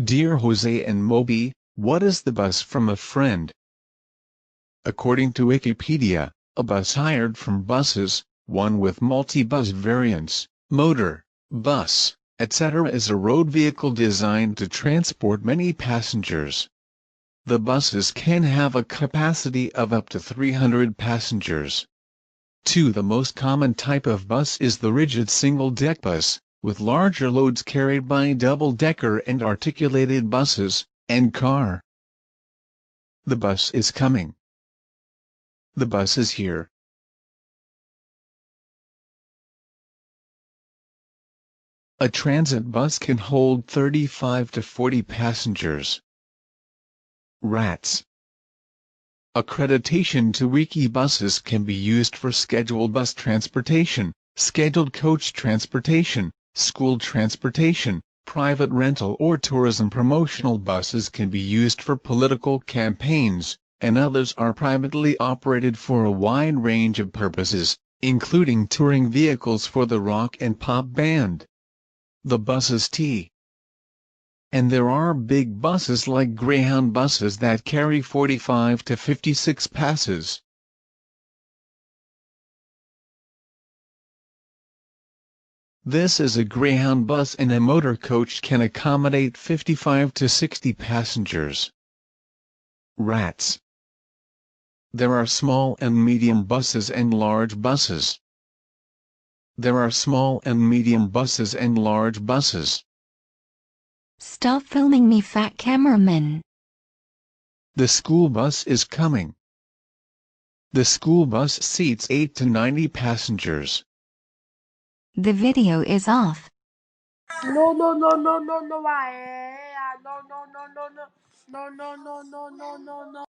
Dear Jose and Moby, what is the bus from a friend? According to Wikipedia, a bus hired from buses, one with multi-bus variants, motor, bus, etc. is a road vehicle designed to transport many passengers. The buses can have a capacity of up to 300 passengers. The most common type of bus is the rigid single-deck bus, with larger loads carried by double-decker and articulated buses, and car. The bus is coming. The bus is here. A transit bus can hold 35 to 40 passengers. Rats. Accreditation to Wiki buses can be used for scheduled bus transportation, scheduled coach transportation, school transportation, private rental or tourism. Promotional buses can be used for political campaigns, and others are privately operated for a wide range of purposes, including touring vehicles for the rock and pop band. The bus is T. And there are big buses like Greyhound buses that carry 45 to 56 passes. This is a Greyhound bus, and a motor coach can accommodate 55 to 60 passengers. Rats. There are small and medium buses and large buses. There are small and medium buses and large buses. Stop filming me, fat cameraman. The school bus is coming. The school bus seats 8 to 90 passengers. The video is off. No, no, no, no, no, no, no, no, no, no, no, no, no, no, no, no, no, no, no.